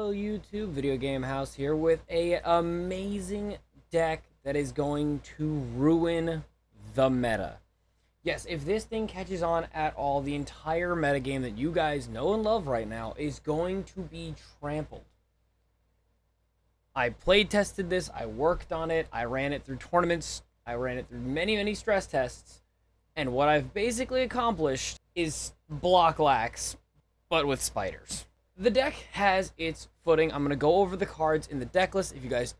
Hello YouTube, Video Game House here with a amazing deck that is going to ruin the meta. Yes, if this thing catches on at all, the entire metagame that you guys know and love right now is going to be trampled. I played tested this, I worked on it, I ran it through tournaments, I ran it through many stress tests, and what I've basically accomplished is block lax, but with spiders. The deck has its footing. I'm going to go over the cards in the deck list. If you guys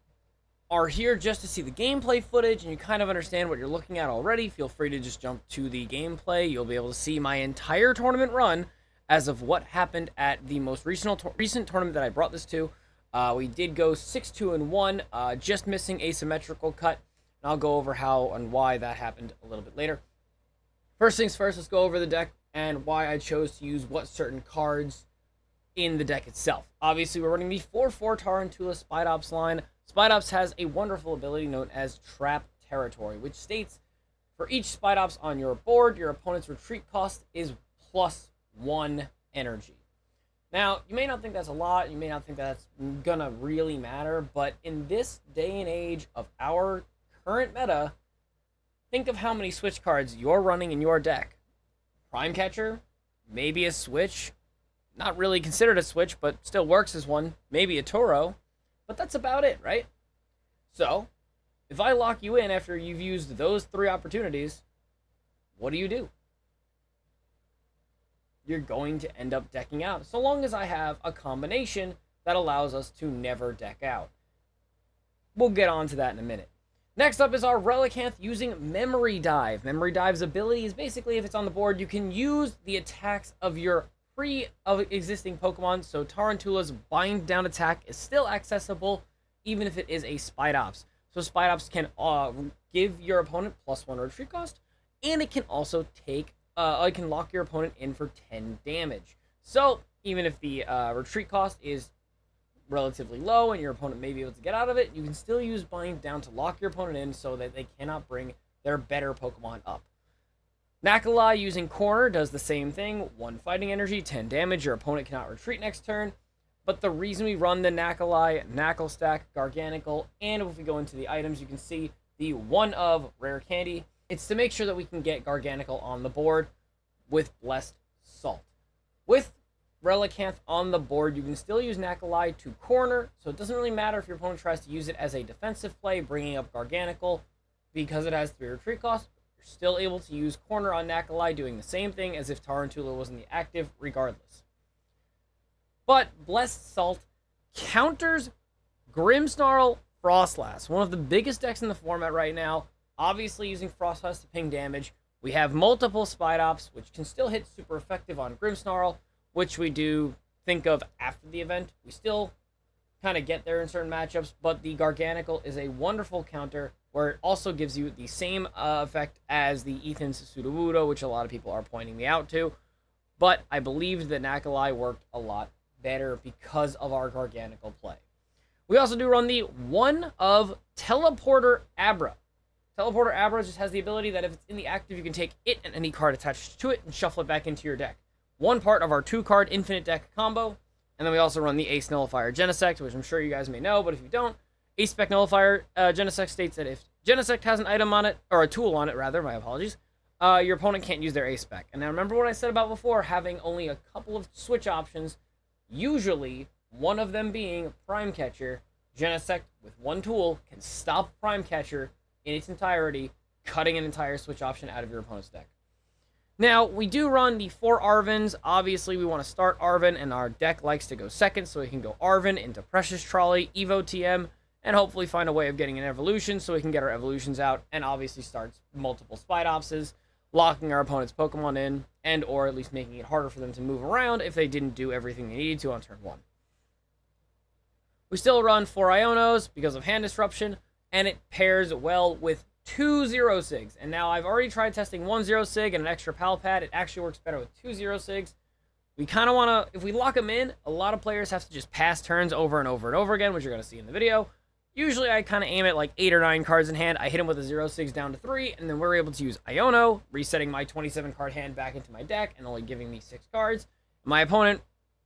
are here just to see the gameplay footage and you kind of understand what you're looking at already, feel free to just jump to the gameplay. You'll be able to see my entire tournament run as of what happened at the most recent tournament that I brought this to. We did go 6-2-1, just missing asymmetrical cut. And I'll go over how and why that happened a little bit later. First things first, let's go over the deck and why I chose to use what certain cards in the deck itself. Obviously, we're running the 4/4 Tarountula Spidops line. Spidops has a wonderful ability known as Trap Territory, which states for each Spidops on your board, your opponent's retreat cost is +1 energy. Now, you may not think that's a lot, you may not think that's gonna really matter, but in this day and age of our current meta, think of how many switch cards you're running in your deck. Prime Catcher, maybe a switch, not really considered a switch, but still works as one, maybe a Toro, but that's about it, right? So, if I lock you in after you've used those 3 opportunities, what do? You're going to end up decking out, so long as I have a combination that allows us to never deck out. We'll get on to that in a minute. Next up is our Relicanth using Memory Dive. Memory Dive's ability is basically, if it's on the board, you can use the attacks of your existing Pokemon, so Tarountula's bind down attack is still accessible, even if it is a Spidops. So Spidops can give your opponent +1 retreat cost, and it can also take, it can lock your opponent in for 10 damage. So even if the retreat cost is relatively low and your opponent may be able to get out of it, you can still use bind down to lock your opponent in so that they cannot bring their better Pokemon up. Nacli using Corner does the same thing. 1 fighting energy, 10 damage. Your opponent cannot retreat next turn. But the reason we run the Nacli, Naclstack, Garganacl, and if we go into the items, you can see the one of Rare Candy. It's to make sure that we can get Garganacl on the board with Blessed Salt. With Relicanth on the board, you can still use Nacli to Corner, so it doesn't really matter if your opponent tries to use it as a defensive play, bringing up Garganacl, because it has 3 retreat costs. You're still able to use Corner on Nacli, doing the same thing as if Tarountula was in the active, regardless. But Blessed Salt counters Grimmsnarl Frostlass, one of the biggest decks in the format right now. Obviously, using Frostlass to ping damage. We have multiple Spidops, which can still hit super effective on Grimmsnarl, which we do think of after the event. We still kind of get there in certain matchups, but the Garganacl is a wonderful counter where it also gives you the same effect as the Ethan's Sudowoodo, which a lot of people are pointing me out to. But I believe that Nacli worked a lot better because of our Garganacl play. We also do run the one of Teleporter Abra. Teleporter Abra just has the ability that if it's in the active, you can take it and any card attached to it and shuffle it back into your deck. One part of our 2-card infinite deck combo. And then we also run the Ace Nullifier Genesect, which I'm sure you guys may know, but if you don't, Ace Spec Nullifier Genesect states that if Genesect has an item on it, or a tool on it rather, my apologies, your opponent can't use their Ace Spec. And now remember what I said about before, having only a couple of switch options, usually one of them being Prime Catcher. Genesect with 1 tool can stop Prime Catcher in its entirety, cutting an entire switch option out of your opponent's deck. Now, we do run the 4 Arvens. Obviously, we want to start Arven, and our deck likes to go second, so we can go Arven into Precious Trolley, Evo TM, and hopefully find a way of getting an evolution so we can get our evolutions out, and obviously start multiple Spidopses, locking our opponent's Pokemon in, and or at least making it harder for them to move around if they didn't do everything they needed to on turn 1. We still run 4 Ionos because of hand disruption, and it pairs well with 2 Xerosics, and now I've already tried testing 1 Xerosig and an extra Pal Pad. It actually works better with 2 Xerosigs. We kind of want to, if we lock them in, a lot of players have to just pass turns over and over and over again, which you're going to see in the video. Usually I kind of aim at like 8 or 9 cards in hand. I hit them with a 0-6 down to 3, and then we're able to use Iono, resetting my 27 card hand back into my deck and only giving me 6 cards. My opponent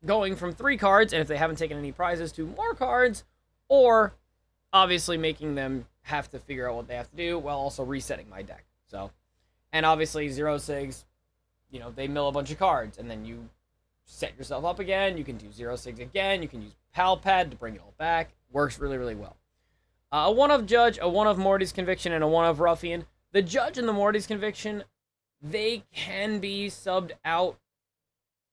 going from 3 cards, and if they haven't taken any prizes, to more cards, or obviously making them have to figure out what they have to do while also resetting my deck. So, and obviously Xerosics, you know, they mill a bunch of cards, and then you set yourself up again. You can do Xerosics again. You can use Pal Pad to bring it all back. Works really, really well. A 1 of Judge, a 1 of Morty's Conviction, and a 1 of Ruffian. The Judge and the Morty's Conviction, they can be subbed out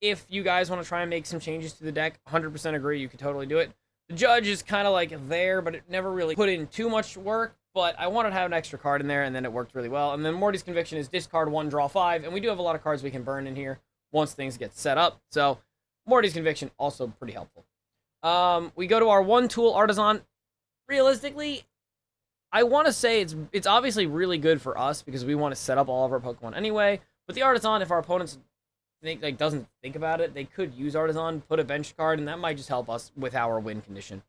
if you guys want to try and make some changes to the deck. 100% agree, you could totally do it. The Judge is kind of like there, but it never really put in too much work. But I wanted to have an extra card in there, and then it worked really well. And then Morty's Conviction is discard 1, draw 5. And we do have a lot of cards we can burn in here once things get set up. So Morty's Conviction, also pretty helpful. We go to our 1-tool Artazon. Realistically, I want to say it's obviously really good for us because we want to set up all of our Pokemon anyway. But the Artazon, if our opponents doesn't think about it, they could use Artazon, put a bench card, and that might just help us with our win condition.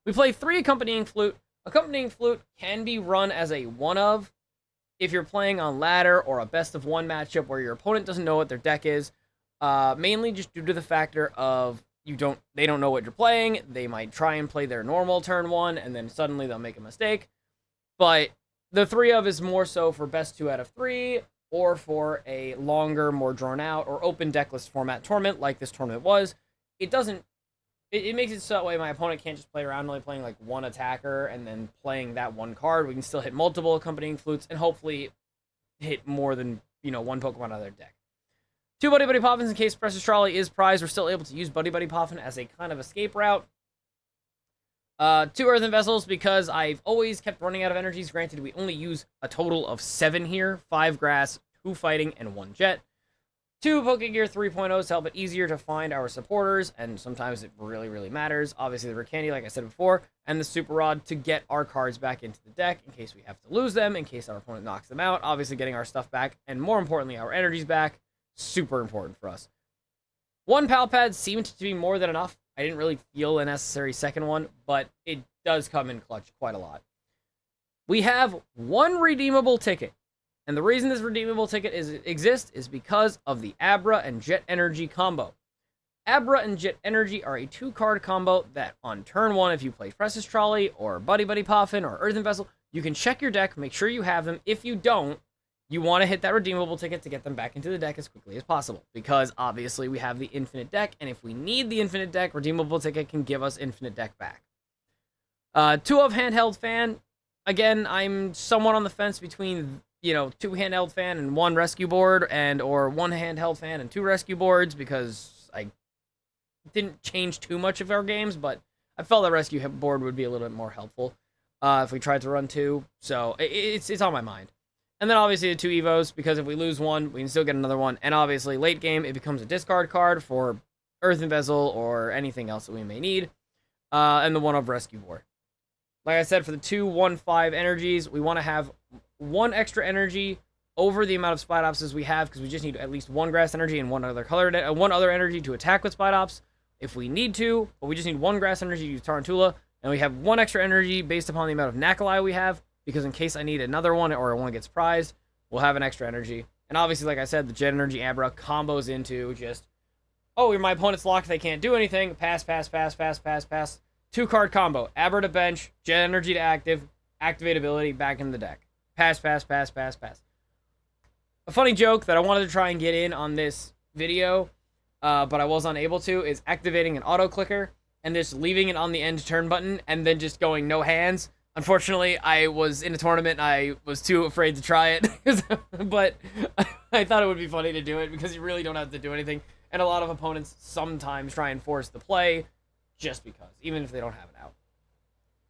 We play 3 Accompanying Flute. Accompanying Flute can be run as a 1 of if you're playing on ladder or a best of 1 matchup where your opponent doesn't know what their deck is. Mainly just due to the factor of they don't know what you're playing. They might try and play their normal turn 1, and then suddenly they'll make a mistake. But the 3 of is more so for best 2 out of 3, or for a longer, more drawn out, or open decklist format tournament like this tournament was. It makes it so that way my opponent can't just play around only playing like 1 attacker and then playing that 1 card. We can still hit multiple Accompanying Flutes and hopefully hit more than, 1 Pokemon out of their deck. 2 Buddy-Buddy Poffins in case Precious Trolley is prized. We're still able to use Buddy-Buddy Poffin as a kind of escape route. 2 Earthen Vessels because I've always kept running out of energies. Granted, we only use a total of 7 here. 5 Grass, 2 Fighting, and 1 Jet. 2 Pokégear 3.0s to help it easier to find our supporters, and sometimes it really, really matters. Obviously, the Rare Candy, like I said before, and the Super Rod to get our cards back into the deck in case we have to lose them, in case our opponent knocks them out. Obviously, getting our stuff back, and more importantly, our energies back. Super important for us. 1 Pal Pad seemed to be more than enough. I didn't really feel a necessary second one, but it does come in clutch quite a lot. We have 1 redeemable ticket. And the reason this redeemable ticket exists is because of the Abra and Jet Energy combo. Abra and Jet Energy are a 2-card combo that on turn 1, if you play Precious Trolley or Buddy-Buddy Poffin or Earthen Vessel, you can check your deck, make sure you have them. If you don't, you want to hit that redeemable ticket to get them back into the deck as quickly as possible. Because obviously we have the infinite deck, and if we need the infinite deck, redeemable ticket can give us infinite deck back. 2 of Handheld Fan. Again, I'm somewhat on the fence between 2 Handheld Fan and 1 Rescue Board, or 1 Handheld Fan and 2 Rescue Boards, because I didn't change too much of our games, but I felt that Rescue Board would be a little bit more helpful if we tried to run 2, so it's on my mind. And then obviously the 2 Evos, because if we lose 1, we can still get another one, and obviously late game, it becomes a discard card for Earthen Vessel or anything else that we may need, and the 1 of Rescue Board. Like I said, for the 2 1/5 energies, we want to have 1 extra energy over the amount of Spidops we have, because we just need at least 1 grass energy and 1 other energy to attack with Spidops if we need to, but we just need 1 grass energy to use Tarountula, and we have 1 extra energy based upon the amount of Nacli we have, because in case I need another one or one gets prized, we'll have an extra energy. And obviously, like I said, the Jet Energy Abra combos into just, my opponent's locked, they can't do anything, pass, pass, pass, pass, pass, pass. 2-card combo, Abra to bench, Jet Energy to active, activate ability, back in the deck. Pass, pass, pass, pass, pass. A funny joke that I wanted to try and get in on this video, but I was unable to, is activating an auto clicker and just leaving it on the end turn button and then just going no hands. Unfortunately, I was in a tournament and I was too afraid to try it, but I thought it would be funny to do it because you really don't have to do anything, and a lot of opponents sometimes try and force the play just because, even if they don't have it out.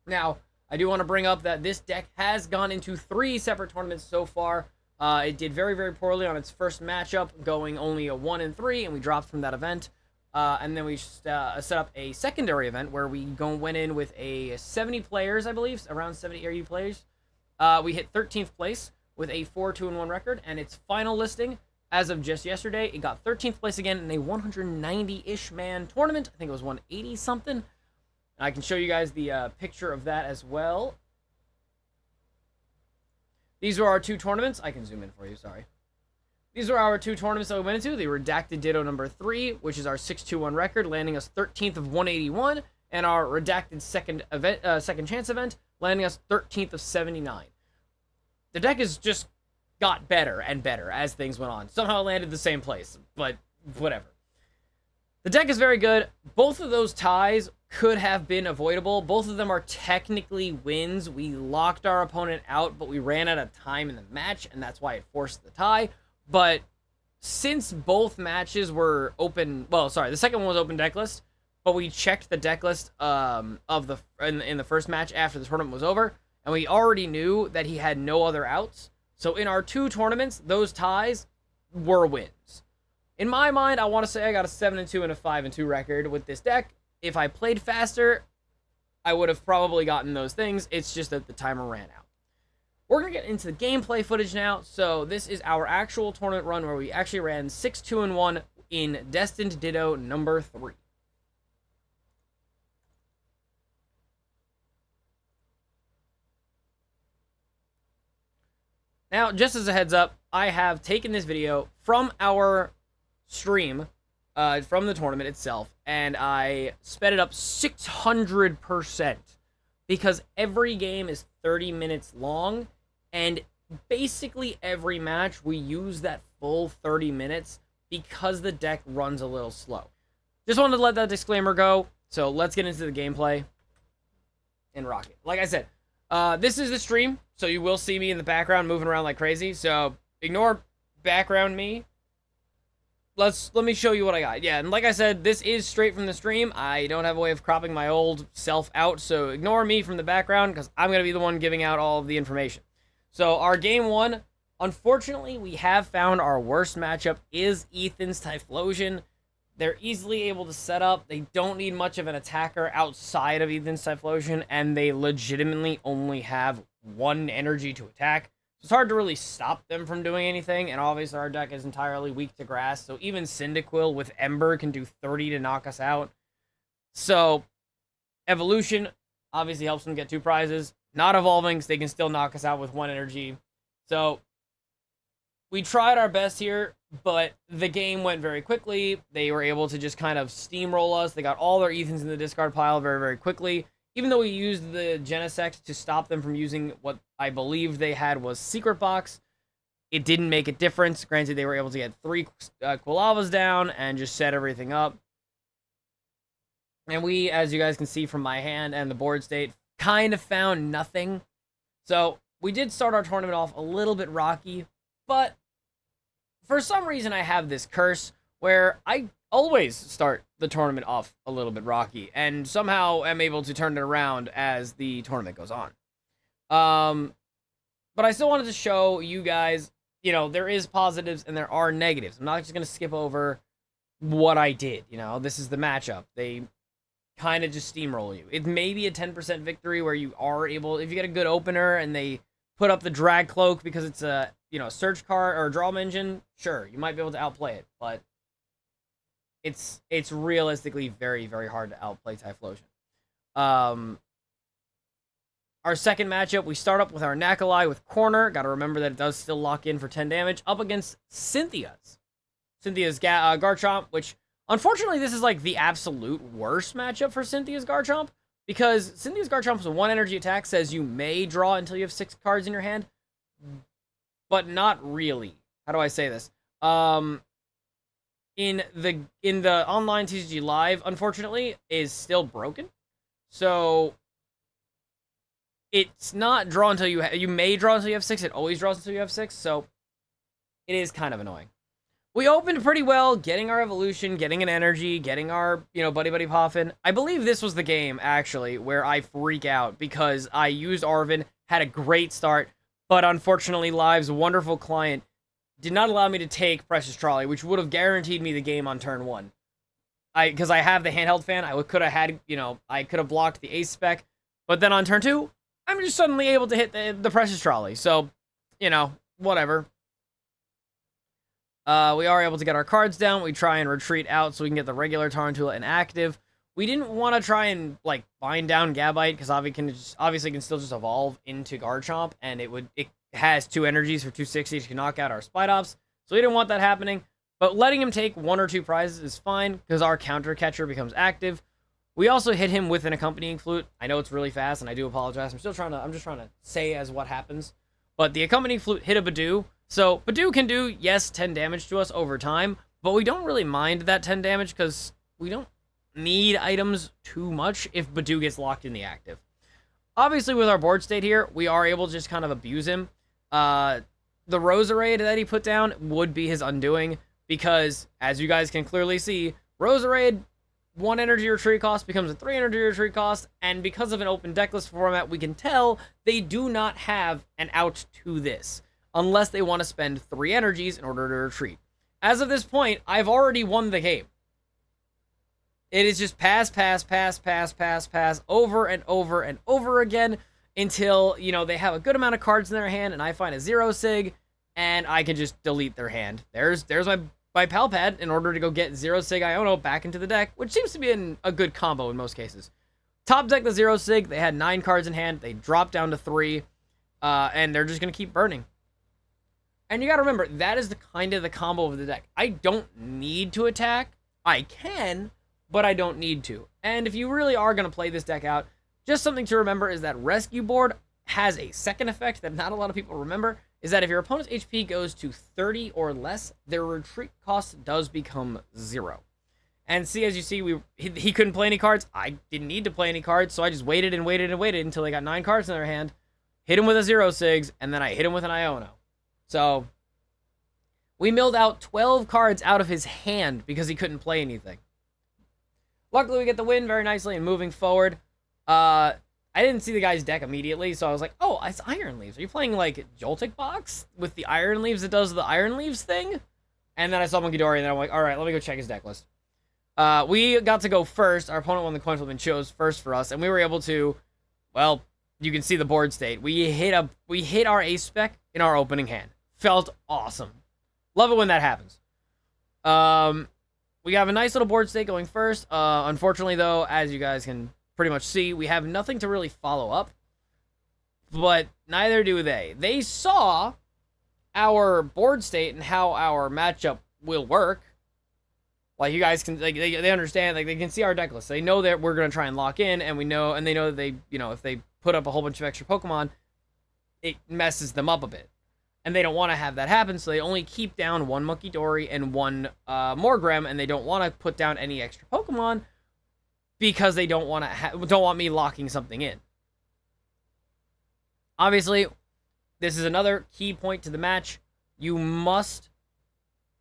Now, I do want to bring up that this deck has gone into 3 separate tournaments so far. It did very, very poorly on its first matchup, going only a 1-3, and we dropped from that event. And then we set up a secondary event where we went in with a 70 players, I believe, around 70 area players. We hit 13th place with a 4-2-1 record, and its final listing, as of just yesterday, it got 13th place again in a 190-ish man tournament. I think it was 180-something. I can show you guys the picture of that as well. These are our 2 tournaments. I can zoom in for you, sorry. These were our 2 tournaments that we went into. The Redacted Ditto number 3, which is our 6-2-1 record, landing us 13th of 181, and our Redacted second chance event, landing us 13th of 79. The deck has just got better and better as things went on. Somehow it landed the same place, but whatever. The deck is very good. Both of those ties could have been avoidable. Both of them are technically wins. We locked our opponent out, but we ran out of time in the match, and that's why it forced the tie. But since both matches were open, well, sorry, the second one was open deck list, but we checked the deck list in the first match after the tournament was over, and we already knew that he had no other outs. So in our 2 tournaments, those ties were wins. In my mind, I want to say I got a 7-2 and a 5-2 record with this deck. If I played faster, I would have probably gotten those things. It's just that the timer ran out. We're going to get into the gameplay footage now. So this is our actual tournament run where we actually ran 6-2-1 in Destined Ditto number 3. Now, just as a heads up, I have taken this video from our stream, from the tournament itself, and I sped it up 600% because every game is 30 minutes long, and basically every match we use that full 30 minutes because the deck runs a little slow. Just wanted to let that disclaimer go, so let's get into the gameplay and rock it. Like I said, this is the stream, so you will see me in the background moving around like crazy, so ignore background me. Let me show you what I got. Yeah, and like I said, this is straight from the stream. I don't have a way of cropping my old self out, so ignore me from the background, because I'm going to be the one giving out all of the information. So, our game 1, unfortunately, we have found our worst matchup is Ethan's Typhlosion. They're easily able to set up. They don't need much of an attacker outside of Ethan's Typhlosion, and they legitimately only have 1 energy to attack. It's hard to really stop them from doing anything, and obviously our deck is entirely weak to grass, so even Cyndaquil with Ember can do 30 to knock us out. So, Evolution obviously helps them get 2 prizes. Not evolving, so they can still knock us out with 1 energy. So, we tried our best here, but the game went very quickly. They were able to just kind of steamroll us. They got all their Ethans in the discard pile very, very quickly. Even though we used the Genesect to stop them from using what I believe they had was Secret Box, it didn't make a difference. Granted, they were able to get 3 Quilavas down and just set everything up. And we, as you guys can see from my hand and the board state, kind of found nothing. So, we did start our tournament off a little bit rocky, but for some reason I have this curse where I always start the tournament off a little bit rocky, and somehow am able to turn it around as the tournament goes on. But I still wanted to show you guys, you know, there is positives and there are negatives. I'm not just going to skip over what I did, you know. This is the matchup. They kind of just steamroll you. It may be a 10% victory where you are able, if you get a good opener and they put up the Drag Cloak because it's a, you know, search card or draw engine, sure, you might be able to outplay it, but it's realistically very, very hard to outplay Typhlosion. Our second matchup, we start up with our Nacli with Corner. Got to remember that it does still lock in for 10 damage. Up against Cynthia's Garchomp, which, unfortunately, this is like the absolute worst matchup for Cynthia's Garchomp. Because Cynthia's Garchomp's 1 energy attack says you may draw until you have 6 cards in your hand. But not really. How do I say this? In the online TCG Live, unfortunately, is still broken. So it's not draw until you may draw until you have 6. It always draws until you have 6. So it is kind of annoying. We opened pretty well, getting our evolution, getting an energy, getting our, you know, Buddy-Buddy Poffin. I believe this was the game, actually, where I freak out because I used Arven, had a great start, but unfortunately, Live's wonderful client did not allow me to take Precious Trolley, which would have guaranteed me the game on turn 1. Because I have the Handheld Fan, I could have had, you know, I could have blocked the Ace Spec, but then on turn 2, I'm just suddenly able to hit the Precious Trolley, so, you know, whatever. We are able to get our cards down. We try and retreat out so we can get the regular Tarountula inactive. We didn't want to try and, like, bind down Gabite, because obviously can still just evolve into Garchomp, and it has 2 energies for 260 to knock out our Spidops. So we didn't want that happening, but letting him take 1 or 2 prizes is fine because our counter catcher becomes active. We also hit him with an Accompanying Flute. I know it's really fast, and I do apologize. I'm just trying to say as what happens. But the Accompanying Flute hit a Badoo. So Badoo can do, yes, 10 damage to us over time, but we don't really mind that 10 damage because we don't need items too much if Badoo gets locked in the active. Obviously, with our board state here, we are able to just kind of abuse him. The Roserade that he put down would be his undoing because, as you guys can clearly see, Roserade, 1 energy retreat cost becomes a 3 energy retreat cost, and because of an open decklist format, we can tell they do not have an out to this, unless they want to spend 3 energies in order to retreat. As of this point, I've already won the game. It is just pass, over and over and over again until, you know, they have a good amount of cards in their hand and I find a Xerosig and I can just delete their hand. There's my Pal Pad in order to go get Xerosig Iono back into the deck, which seems to be a good combo in most cases. Top deck the Xerosig, they had 9 cards in hand, they dropped down to 3, and they're just going to keep burning. And you got to remember, that is the kind of the combo of the deck. I don't need to attack. I can, but I don't need to. And if you really are going to play this deck out, just something to remember is that Rescue Board has a second effect that not a lot of people remember, is that if your opponent's HP goes to 30 or less, their retreat cost does become 0. And see, as you see, he couldn't play any cards. I didn't need to play any cards, so I just waited and waited and waited until they got 9 cards in their hand, hit him with a Xerosigs, and then I hit him with an Iono. So we milled out 12 cards out of his hand because he couldn't play anything. Luckily, we get the win very nicely, and moving forward, I didn't see the guy's deck immediately, so I was like, oh, it's Iron Leaves. Are you playing, like, Joltik Box with the Iron Leaves that does the Iron Leaves thing? And then I saw Munkidori, and then I'm like, all right, let me go check his deck list. We got to go first. Our opponent won the coin flip and chose first for us, and we were able to, well, you can see the board state. We hit our ace spec in our opening hand. Felt awesome. Love it when that happens. We have a nice little board state going first. Unfortunately, though, as you guys can pretty much see, we have nothing to really follow up. But neither do they. They saw our board state and how our matchup will work. Like, you guys can, like, they understand, like, they can see our deck list. They know that we're going to try and lock in, and they know that they, you know, if they put up a whole bunch of extra Pokemon, it messes them up a bit. And they don't want to have that happen, so they only keep down 1 Munkidori and 1 Morgrem, and they don't want to put down any extra Pokemon because they don't want me locking something in. Obviously, this is another key point to the match. You must,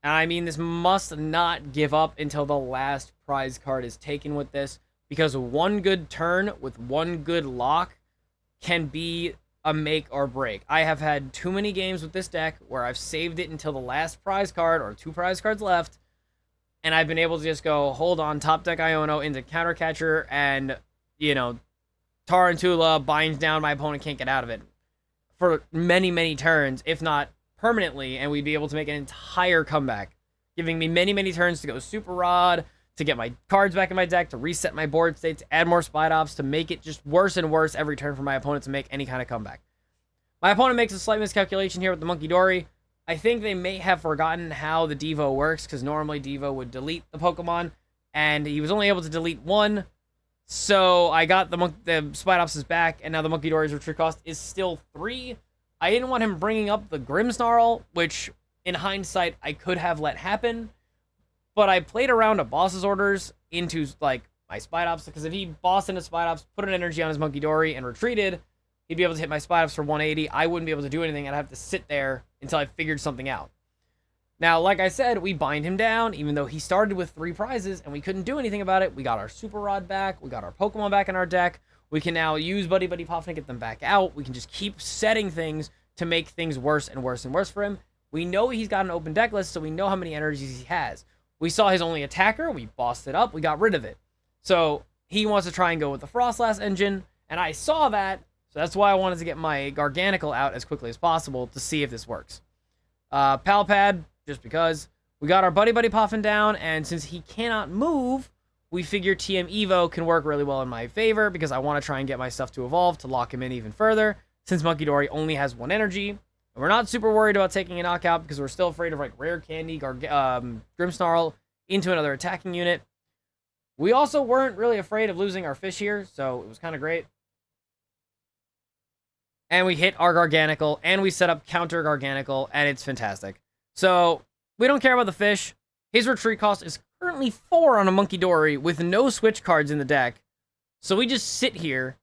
and I mean this, must not give up until the last prize card is taken with this, because 1 good turn with 1 good lock can be a make or break. I have had too many games with this deck where I've saved it until the last prize card or 2 prize cards left, and I've been able to just go, hold on, top deck Iono into counter catcher, and, you know, Tarountula binds down, my opponent can't get out of it for many, many turns, if not permanently, and we'd be able to make an entire comeback, giving me many, many turns to go Super Rod, to get my cards back in my deck, to reset my board state, to add more Spidops, to make it just worse and worse every turn for my opponent to make any kind of comeback. My opponent makes a slight miscalculation here with the Munkidori. I think they may have forgotten how the Devo works, because normally Devo would delete the Pokemon, and he was only able to delete 1, so I got the Spidops back, and now the Munkidori's retreat cost is still 3. I didn't want him bringing up the Grimmsnarl, which, in hindsight, I could have let happen, but I played around a boss's orders into, like, my Spidops, because if he bossed into Spidops, put an energy on his Munkidori, and retreated, he'd be able to hit my Spidops for 180. I wouldn't be able to do anything. I'd have to sit there until I figured something out. Now, like I said, we bind him down, even though he started with 3 prizes, and we couldn't do anything about it. We got our Super Rod back. We got our Pokemon back in our deck. We can now use Buddy-Buddy Poffin to get them back out. We can just keep setting things to make things worse and worse and worse for him. We know he's got an open deck list, so we know how many energies he has. We saw his only attacker. We bossed it up. We got rid of it. So he wants to try and go with the Frostlass engine, and I saw that, so that's why I wanted to get my Garganacl out as quickly as possible to see if this works. Pal Pad, just because. We got our Buddy-Buddy Poffin down, and since he cannot move, we figure TM Evo can work really well in my favor, because I want to try and get my stuff to evolve to lock him in even further. Since Munkidori only has 1 energy, And we're not super worried about taking a knockout because we're still afraid of like Rare Candy, Grimmsnarl into another attacking unit. We also weren't really afraid of losing our fish here, so it was kind of great. And we hit our Garganacl, and we set up counter Garganacl, and it's fantastic. So, we don't care about the fish. His retreat cost is currently 4 on a Munkidori with no switch cards in the deck. So we just sit here,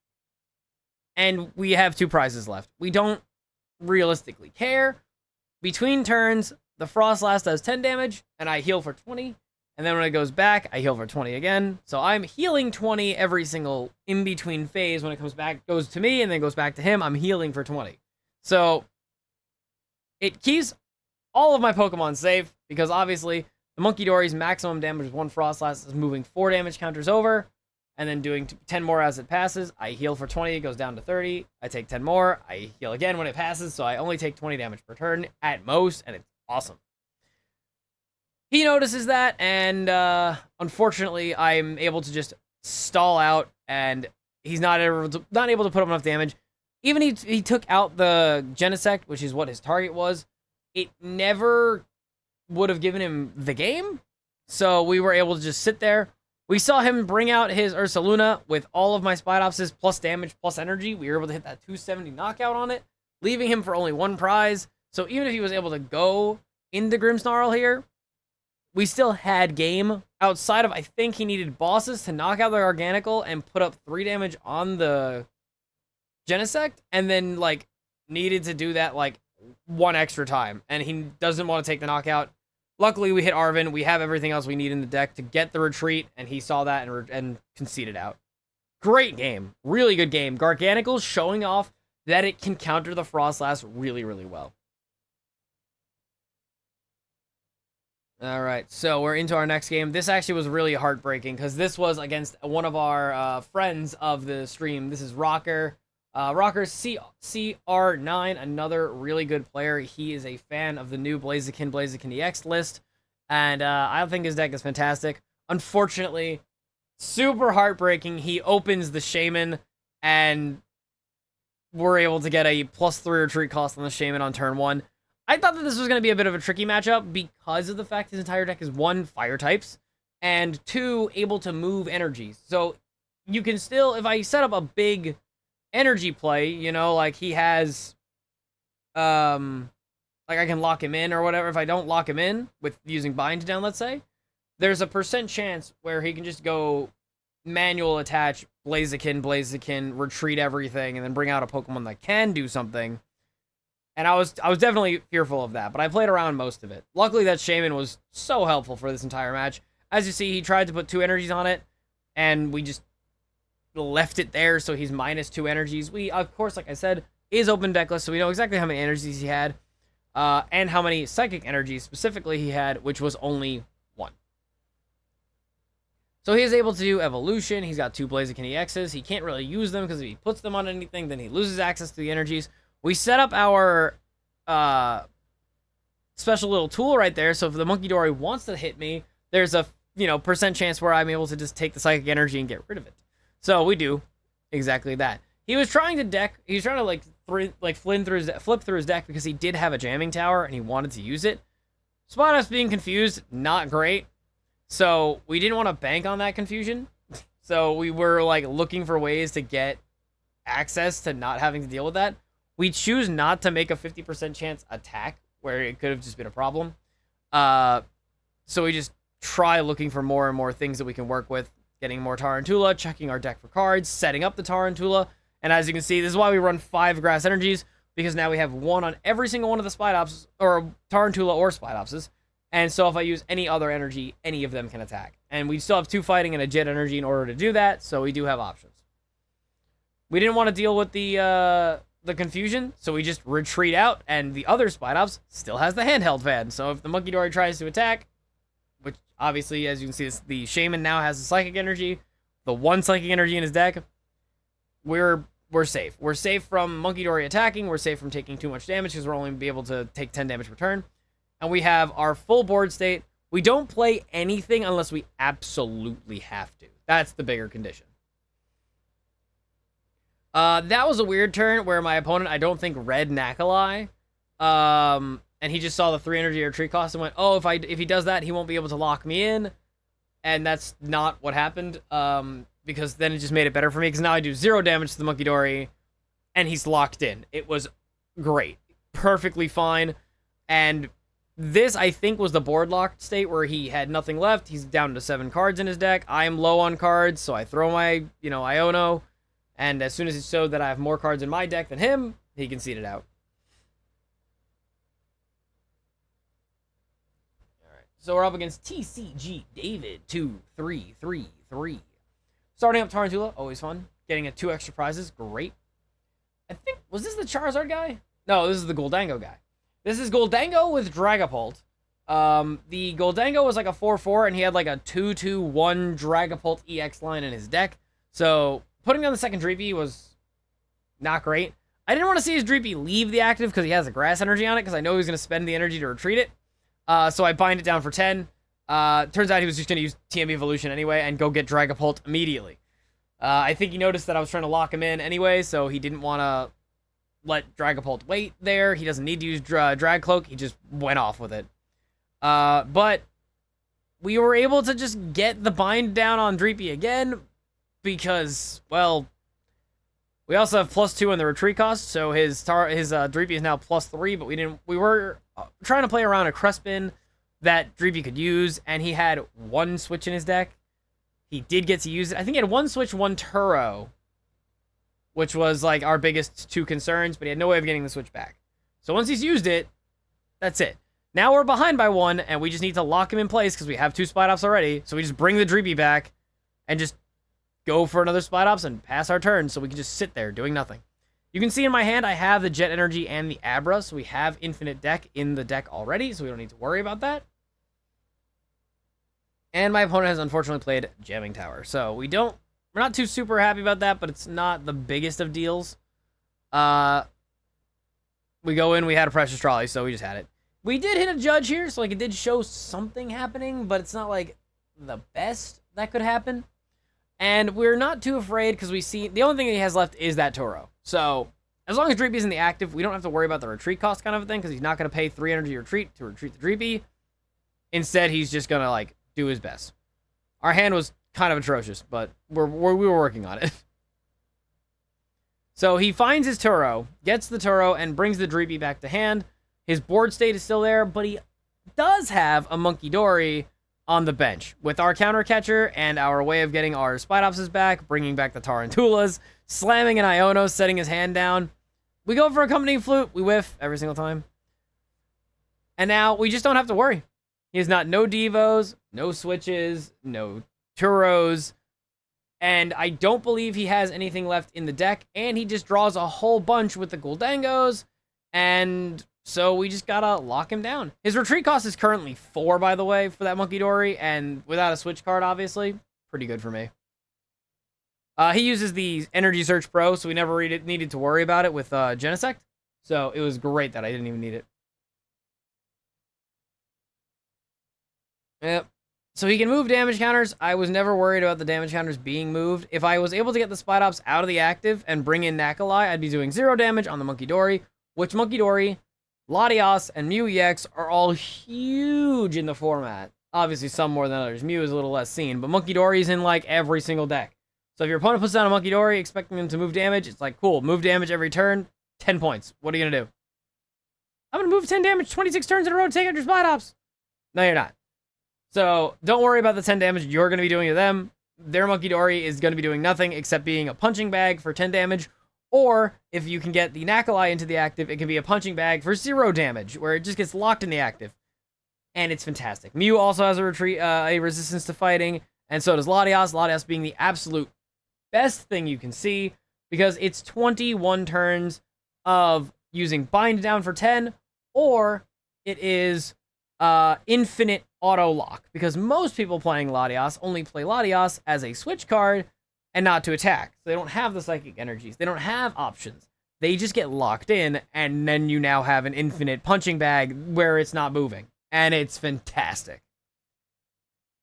and we have 2 prizes left. We don't realistically care. Between turns, the Frostlass does 10 damage, and I heal for 20. And then when it goes back, I heal for 20 again. So I'm healing 20 every single in-between phase. When it comes back, goes to me, and then goes back to him, I'm healing for 20. So it keeps all of my Pokemon safe, because obviously the Munkidori's maximum damage with 1 Frostlass is moving 4 damage counters over, and then doing 10 more as it passes. I heal for 20, it goes down to 30. I take 10 more, I heal again when it passes, so I only take 20 damage per turn at most, and it's awesome. He notices that, and unfortunately, I'm able to just stall out, and he's not able to put up enough damage. Even he took out the Genesect, which is what his target was. It never would have given him the game, so we were able to just sit there. We saw him bring out his Ursaluna with all of my Spidopses plus damage plus energy. We were able to hit that 270 knockout on it, leaving him for only 1 prize. So even if he was able to go into Grimmsnarl here, we still had game. Outside of, I think he needed bosses to knock out the Garganacl and put up 3 damage on the Genesect, and then, like, needed to do that, like, 1 extra time. And he doesn't want to take the knockout. Luckily, we hit Arven. We have everything else we need in the deck to get the retreat, and he saw that and conceded out. Great game. Really good game. Garganacl showing off that it can counter the Frostlass really, really well. All right, so we're into our next game. This actually was really heartbreaking because this was against one of our friends of the stream. This is Rocker. Rocker CR9, another really good player. He is a fan of the new Blaziken EX list, and I think his deck is fantastic. Unfortunately, super heartbreaking. He opens the Shaman, and we're able to get a +3 retreat cost on the Shaman on turn 1. I thought that this was going to be a bit of a tricky matchup because of the fact his entire deck is 1, fire types, and 2, able to move energies. So you can still, if I set up a big energy play, you know, like he has, like I can lock him in or whatever. If I don't lock him in with using bind down, let's say, there's a % chance where he can just go manual attach, Blaziken, retreat everything, and then bring out a Pokemon that can do something. And I was definitely fearful of that, but I played around most of it. Luckily, that Shaman was so helpful for this entire match. As you see, he tried to put 2 energies on it, and we just left it there, so he's -2 energies. We, of course, like I said, is open Decklist, so we know exactly how many energies he had, and how many psychic energies specifically he had, which was only 1. So he is able to do Evolution. He's got 2 Blaziken EXs. He can't really use them, because if he puts them on anything, then he loses access to the energies. We set up our special little tool right there, so if the Munkidori wants to hit me, there's a % chance where I'm able to just take the psychic energy and get rid of it. So we do exactly that. He was trying to flip through his deck because he did have a jamming tower and he wanted to use it. Spidops being confused, not great. So we didn't want to bank on that confusion. So we were like looking for ways to get access to not having to deal with that. We choose not to make a 50% chance attack where it could have just been a problem. So we just try looking for more and more things that we can work with. Getting more Tarountula, checking our deck for cards, setting up the Tarountula. And as you can see, this is why we run 5 Grass Energies, because now we have 1 on every single one of the Spidops, or Tarountula or Spidopses. And so if I use any other energy, any of them can attack. And we still have 2 fighting and a Jet Energy in order to do that, so we do have options. We didn't want to deal with the confusion, so we just retreat out, and the other Spidops still has the Handheld Fan. So if the Munkidori tries to attack, which obviously, as you can see, the Shaman now has the Psychic Energy, the 1 Psychic Energy in his deck, we're safe. We're safe from Munkidori attacking, we're safe from taking too much damage, because we're only be able to take 10 damage per turn. And we have our full board state. We don't play anything unless we absolutely have to. That's the bigger condition. That was a weird turn where my opponent, I don't think, read Nacli. And he just saw the 3 energy retreat cost and went, oh, if he does that, he won't be able to lock me in. And that's not what happened, because then it just made it better for me, because now I do 0 damage to the Munkidori, and he's locked in. It was great. Perfectly fine. And this, I think, was the board locked state where he had nothing left. He's down to 7 cards in his deck. I am low on cards, so I throw my, Iono, and as soon as it showed that I have more cards in my deck than him, he conceded out. So we're up against TCG David 2333. Starting up Tarountula, always fun. Getting a 2 extra prizes, great. I think, was this the Charizard guy? No, this is the Goldango guy. This is Goldango with Dragapult. The Goldango was like a 4/4, and he had like a 2/2/1 Dragapult EX line in his deck. So putting down the second Dreepy was not great. I didn't want to see his Dreepy leave the active because he has a Grass Energy on it, because I know he's going to spend the energy to retreat it. So I bind it down for 10. Turns out he was just going to use TM Evolution anyway and go get Dragapult immediately. I think he noticed that I was trying to lock him in anyway, so he didn't want to let Dragapult wait there. He doesn't need to use Drag Cloak. He just went off with it. But we were able to just get the bind down on Dreepy again because, well, we also have +2 on the retreat cost, so his Dreepy is now +3, but we were trying to play around a Crespin that Dreepy could use, and he had 1 switch in his deck. He did get to use it. I think he had 1 switch, 1 Turo, which was like our biggest 2 concerns, but he had no way of getting the switch back. So once he's used it, that's it. Now we're behind by 1, and we just need to lock him in place because we have 2 Spidops already. So we just bring the Dreepy back and just go for another Spidops and pass our turn so we can just sit there doing nothing. You can see in my hand I have the Jet Energy and the Abra, so we have infinite deck in the deck already, so we don't need to worry about that. And my opponent has unfortunately played Jamming Tower, so we're not too super happy about that, but it's not the biggest of deals. We go in, we had a Precious Trolley, so we just had it. We did hit a Judge here, so like it did show something happening, but it's not like the best that could happen. And we're not too afraid because we see the only thing he has left is that Toro. So as long as Dreepy's in the active, we don't have to worry about the retreat cost kind of a thing because he's not going to pay 3 energy retreat to retreat the Dreepy. Instead, he's just going to like do his best. Our hand was kind of atrocious, but we were working on it. So he finds his Turo, gets the Turo, and brings the Dreepy back to hand. His board state is still there, but he does have a Munkidori on the bench. With our counter catcher and our way of getting our Spidopses back, bringing back the Tarountulas, slamming an Iono, setting his hand down. We go for Accompanying Flute. We whiff every single time. And now we just don't have to worry. He has no Devos, no switches, no Turos, and I don't believe he has anything left in the deck, and he just draws a whole bunch with the Goldangos, and so we just gotta lock him down. His retreat cost is currently 4, by the way, for that Munkidori, and without a switch card, obviously, pretty good for me. He uses the Energy Search Pro, so we never needed to worry about it with Genesect, so it was great that I didn't even need it. Yep. So he can move damage counters. I was never worried about the damage counters being moved. If I was able to get the Spidops out of the active and bring in Nacli, I'd be doing 0 damage on the Munkidori, which Munkidori, Latias, and Mew EX are all huge in the format. Obviously, some more than others. Mew is a little less seen, but Munkidori is in, like, every single deck. So if your opponent puts down a Munkidori expecting him to move damage, it's like, cool, move damage every turn, 10 points. What are you going to do? I'm going to move 10 damage 26 turns in a row to take out your Spidops. No, you're not. So don't worry about the 10 damage you're going to be doing to them. Their Munkidori is going to be doing nothing except being a punching bag for 10 damage. Or if you can get the Nacli into the active, it can be a punching bag for 0 damage, where it just gets locked in the active. And it's fantastic. Mew also has a resistance to fighting, and so does Latias. Latias being the absolute best thing you can see, because it's 21 turns of using Bind Down for 10, or it is infinite auto lock, because most people playing Latias only play Latias as a switch card and not to attack. So they don't have the psychic energies. They don't have options. They just get locked in, and then you now have an infinite punching bag where it's not moving. And it's fantastic.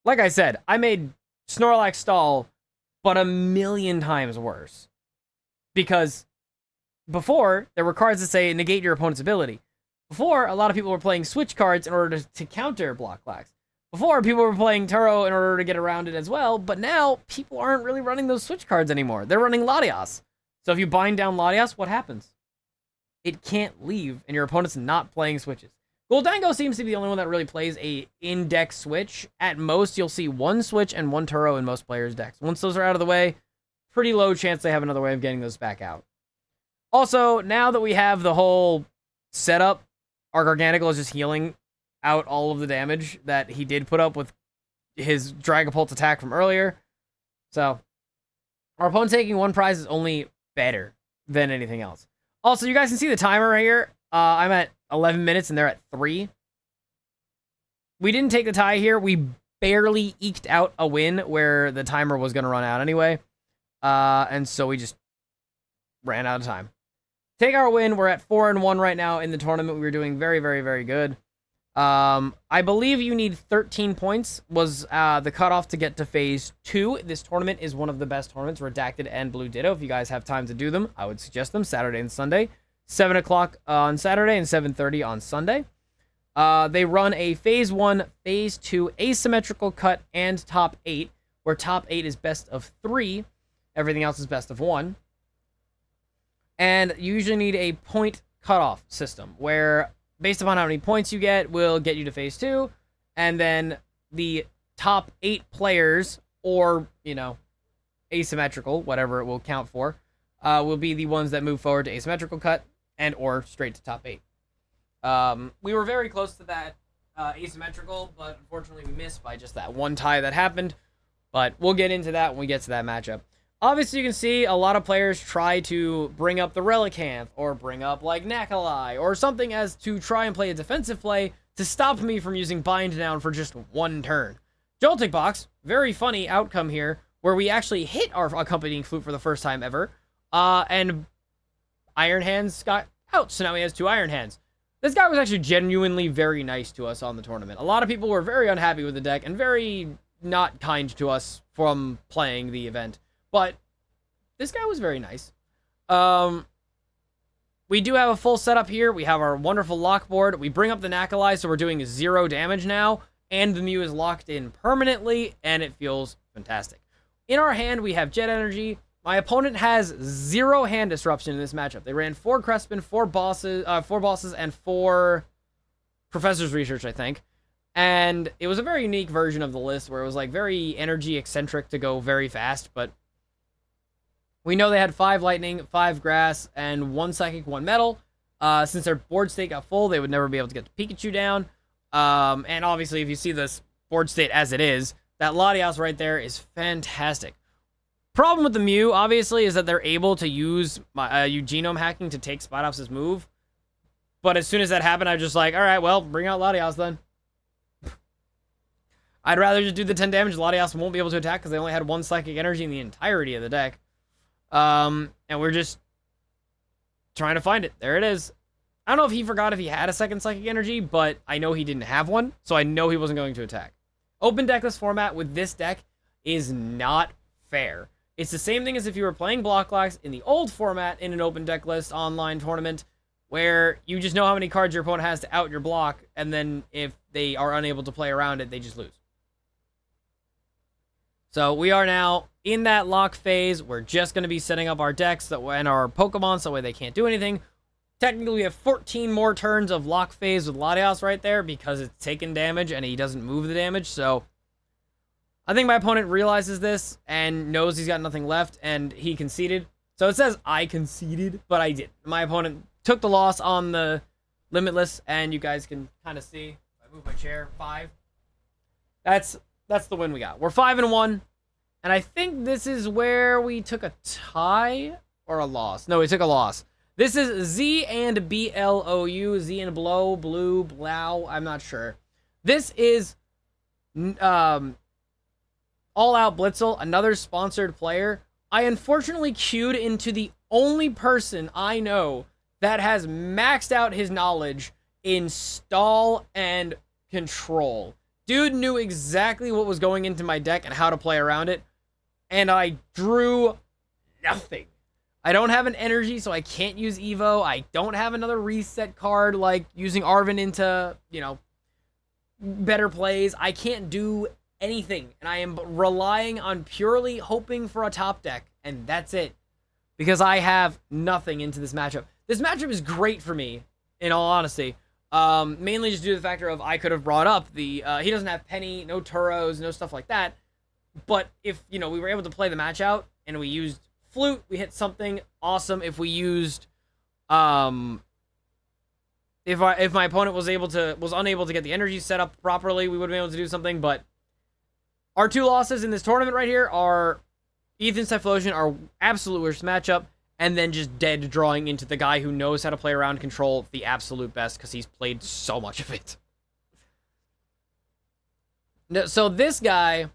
Like I said, I made Snorlax stall, but a million times worse. Because before, there were cards that say negate your opponent's ability. Before, a lot of people were playing switch cards in order to counter block clacks. Before, people were playing Turo in order to get around it as well, but now people aren't really running those switch cards anymore. They're running Latias. So if you bind down Latias, what happens? It can't leave, and your opponent's not playing switches. Goldango seems to be the only one that really plays a in-deck switch. At most, you'll see one switch and one Turo in most players' decks. Once those are out of the way, pretty low chance they have another way of getting those back out. Also, now that we have the whole setup, our Garganacl is just healing out all of the damage that he did put up with his Dragapult attack from earlier. So, our opponent taking one prize is only better than anything else. Also, you guys can see the timer right here. I'm at 11 minutes and they're at 3. We didn't take the tie here. We barely eked out a win where the timer was going to run out anyway. And so we just ran out of time. Take our win. We're at 4-1 right now in the tournament. We were doing very, very, very good. I believe you need 13 points was the cutoff to get to phase 2. This tournament is one of the best tournaments, Redacted and Blue Ditto. If you guys have time to do them, I would suggest them Saturday and Sunday. 7 o'clock on Saturday and 7:30 on Sunday. They run a phase 1, phase 2, asymmetrical cut, and top 8, where top 8 is best of 3. Everything else is best of 1. And you usually need a point cutoff system, where based upon how many points you get, will get you to phase 2, and then the top 8 players, or, you know, asymmetrical, whatever it will count for, will be the ones that move forward to asymmetrical cut, and or straight to top 8. We were very close to that asymmetrical, but unfortunately we missed by just that one tie that happened, but we'll get into that when we get to that matchup. Obviously, you can see a lot of players try to bring up the Relicanth, or bring up, like, Nacli, or something as to try and play a defensive play to stop me from using Bind Down for just one turn. Joltik Box, very funny outcome here, where we actually hit our Accompanying Flute for the first time ever, and Iron Hands got out, so now he has 2 Iron Hands. This guy was actually genuinely very nice to us on the tournament. A lot of people were very unhappy with the deck, and very not kind to us from playing the event. But this guy was very nice. We do have a full setup here. We have our wonderful lock board. We bring up the Nacli, so we're doing 0 damage now. And the Mew is locked in permanently, and it feels fantastic. In our hand, we have Jet Energy. My opponent has 0 hand disruption in this matchup. They ran 4 Crespin, 4 bosses, and 4 Professor's Research, I think. And it was a very unique version of the list where it was like very energy eccentric to go very fast, but we know they had 5 Lightning, 5 Grass, and 1 Psychic, 1 Metal. Since their board state got full, they would never be able to get the Pikachu down. And obviously, if you see this board state as it is, that Latias right there is fantastic. Problem with the Mew, obviously, is that they're able to use genome hacking to take Spidops' move. But as soon as that happened, I was just like, alright, well, bring out Latias then. I'd rather just do the 10 damage. Latias won't be able to attack because they only had 1 Psychic Energy in the entirety of the deck. And we're just trying to find it. There it is. I don't know if he forgot if he had a second Psychic Energy, but I know he didn't have one, so I know he wasn't going to attack. Open decklist format with this deck is not fair. It's the same thing as if you were playing Block Locks in the old format in an open decklist online tournament, where you just know how many cards your opponent has to out your block, and then if they are unable to play around it, they just lose. So we are now in that lock phase. We're just going to be setting up our decks and our Pokemon so that way they can't do anything. Technically, we have 14 more turns of lock phase with Latias right there because it's taking damage and he doesn't move the damage. So I think my opponent realizes this and knows he's got nothing left, and he conceded. So it says I conceded, but I did. My opponent took the loss on the Limitless, and you guys can kind of see. If I move my chair, 5. That's the win we got. We're 5-1, and I think this is where we took a tie or a loss. No, we took a loss. This is Z and BLOU, Z and Blow, Blue, Blau, I'm not sure. This is All Out Blitzel, another sponsored player. I unfortunately queued into the only person I know that has maxed out his knowledge in stall and control. Dude knew exactly what was going into my deck and how to play around it, and I drew nothing. I don't have an energy, so I can't use Evo. I don't have another reset card like using Arven into, you know, better plays. I can't do anything, and I am relying on purely hoping for a top deck, and that's it. Because I have nothing into this matchup. This matchup is great for me, in all honesty. Mainly just due to the factor of I could have brought up the, he doesn't have Penny, no Turos, no stuff like that. But if, you know, we were able to play the match out, and we used Flute, we hit something awesome. If we used, if my opponent was unable to get the energy set up properly, we would have been able to do something. But our two losses in this tournament right here are Ethan's Typhlosion, our absolute worst matchup, and then just dead drawing into the guy who knows how to play around control the absolute best because he's played so much of it. So this guy,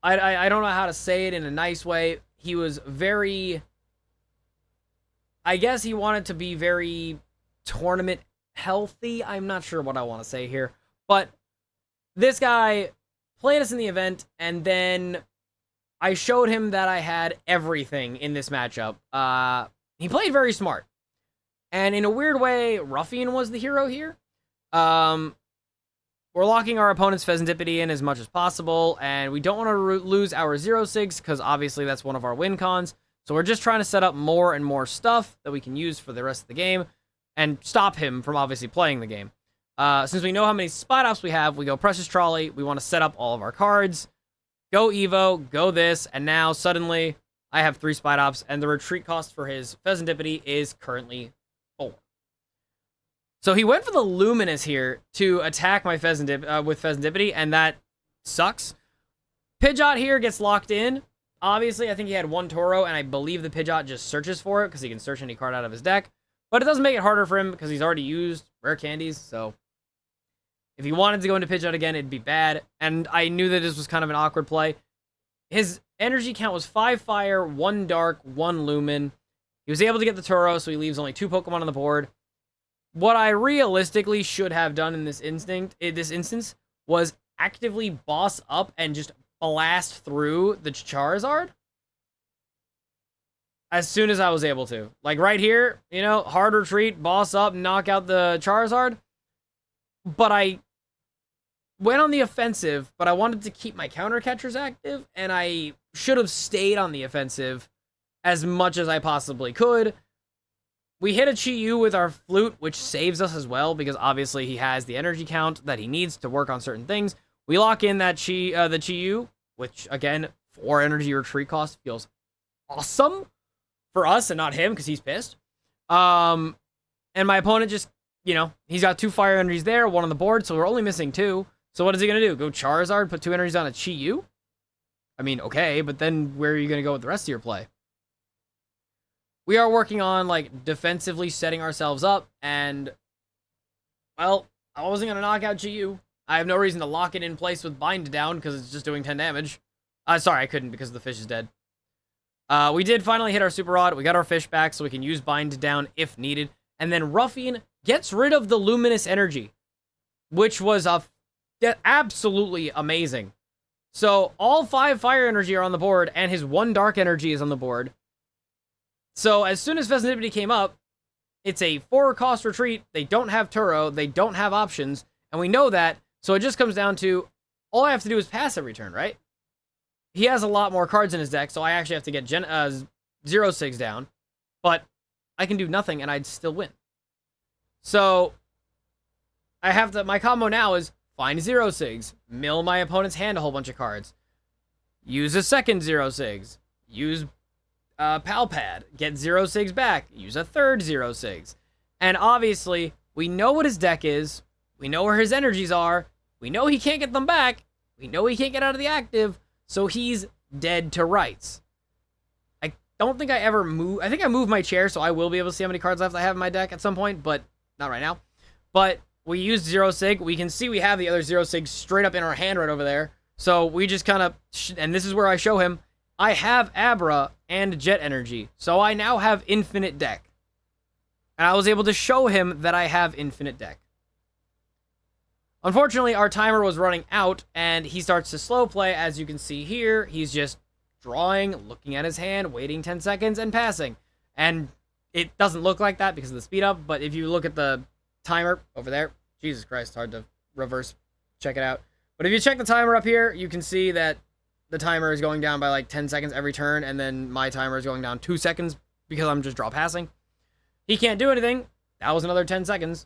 I don't know how to say it in a nice way. He was very, I guess he wanted to be very tournament healthy. I'm not sure what I want to say here. But this guy played us in the event, and then I showed him that I had everything in this matchup. He played very smart. And in a weird way, Ruffian was the hero here. We're locking our opponent's Pheasantipity in as much as possible, and we don't want to lose our Xerosics, because obviously that's one of our win cons. So we're just trying to set up more and more stuff that we can use for the rest of the game, and stop him from obviously playing the game. Since we know how many Spidops we have, we go Precious Trolley, we want to set up all of our cards, go Evo, go this, and now suddenly I have 3 Spidops, and the retreat cost for his Pheasantipity is currently 4. So he went for the Luminous here to attack my with Pheasantipity, and that sucks. Pidgeot here gets locked in. Obviously, I think he had 1 Toro, and I believe the Pidgeot just searches for it, because he can search any card out of his deck. But it doesn't make it harder for him, because he's already used Rare Candies, so if he wanted to go into Pidgeot again, it'd be bad. And I knew that this was kind of an awkward play. His energy count was 5 Fire, 1 Dark, 1 Lumen. He was able to get the Toro, so he leaves only 2 Pokemon on the board. What I realistically should have done in this instance was actively boss up and just blast through the Charizard as soon as I was able to. Like right here, you know, hard retreat, boss up, knock out the Charizard. But I went on the offensive, but I wanted to keep my counter catchers active, and I should have stayed on the offensive as much as I possibly could. We hit a Chi-Yu with our Flute, which saves us as well, because obviously he has the energy count that he needs to work on certain things. We lock in that the Chi-Yu, which, again, 4 energy retreat cost feels awesome for us and not him, because he's pissed. And my opponent just, you know, he's got 2 fire energies there, 1 on the board, so we're only missing 2. So what is he going to do? Go Charizard, put 2 energies on a Chi-Yu? I mean, okay, but then where are you going to go with the rest of your play? We are working on, like, defensively setting ourselves up, and, well, I wasn't going to knock out Chi-Yu. I have no reason to lock it in place with Bind Down, because it's just doing 10 damage. Sorry, I couldn't, because the fish is dead. We did finally hit our Super Rod. We got our fish back, so we can use Bind Down if needed. And then Ruffian gets rid of the Luminous Energy, which was absolutely amazing. So, all 5 Fire Energy are on the board, and his 1 Dark Energy is on the board. So, as soon as Pheasantipity came up, it's a 4-cost retreat. They don't have Turo. They don't have options. And we know that. So, it just comes down to, all I have to do is pass every turn, right? He has a lot more cards in his deck, so I actually have to get Xerosics down. But I can do nothing, and I'd still win. So, I have to, my combo now is find Xerosics, mill my opponent's hand a whole bunch of cards, use a second Xerosics, use Pal Pad, get Xerosics back, use a third Xerosics. And obviously, we know what his deck is, we know where his energies are, we know he can't get them back, we know he can't get out of the active, so he's dead to rights. I don't think I ever move, I think I moved my chair, so I will be able to see how many cards left I have in my deck at some point, but not right now. But we used Xerosig, we can see we have the other Xerosig straight up in our hand right over there, so we just kind of, and this is where I show him, I have Abra and Jet Energy, so I now have infinite deck. And I was able to show him that I have infinite deck. Unfortunately, our timer was running out, and he starts to slow play. As you can see here, he's just drawing, looking at his hand, waiting 10 seconds, and passing. And it doesn't look like that because of the speed up, but if you look at the timer over there, Jesus Christ, hard to reverse check it out. But if you check the timer up here, you can see that the timer is going down by like 10 seconds every turn, and then my timer is going down 2 seconds because I'm just draw passing. He can't do anything. That was another 10 seconds.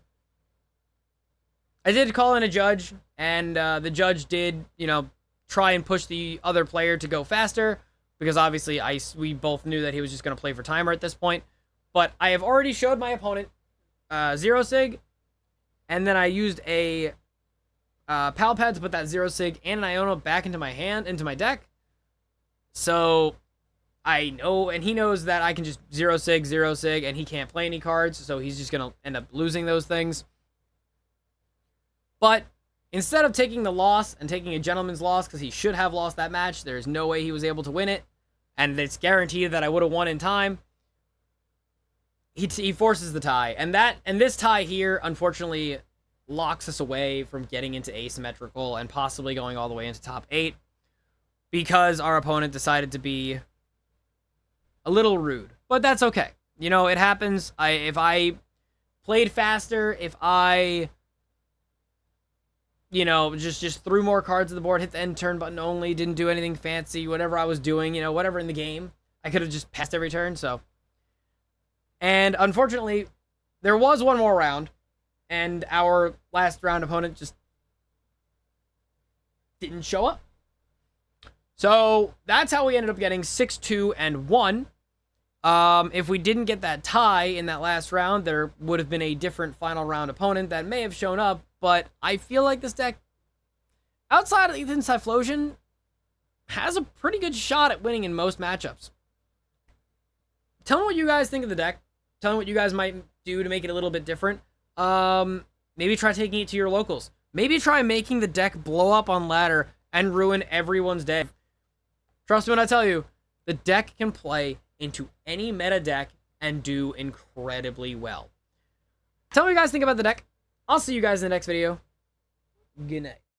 I did call in a judge, and the judge did, you know, try and push the other player to go faster, because obviously we both knew that he was just going to play for timer at this point. But I have already showed my opponent Xerosic, and then I used a Pal Pad to put that Xerosic and an Iono back into my hand, into my deck. So I know, and he knows that I can just Xerosic, and he can't play any cards, so he's just going to end up losing those things. But instead of taking the loss and taking a gentleman's loss, because he should have lost that match, there's no way he was able to win it, and it's guaranteed that I would have won in time, he forces the tie. And this tie here, unfortunately, locks us away from getting into asymmetrical and possibly going all the way into top 8, because our opponent decided to be a little rude. But that's okay. You know, it happens. If I played faster, if I, you know, just threw more cards to the board, hit the end turn button only, didn't do anything fancy, whatever I was doing, you know, whatever in the game, I could have just passed every turn, so. And unfortunately, there was one more round, and our last round opponent just didn't show up. So that's how we ended up getting 6-2 and 1. If we didn't get that tie in that last round, there would have been a different final round opponent that may have shown up, but I feel like this deck, outside of Ethan's Typhlosion, has a pretty good shot at winning in most matchups. Tell me what you guys think of the deck. Tell me what you guys might do to make it a little bit different. Maybe try taking it to your locals. Maybe try making the deck blow up on ladder and ruin everyone's day. Trust me when I tell you, the deck can play into any meta deck and do incredibly well. Tell me what you guys think about the deck. I'll see you guys in the next video. Good night.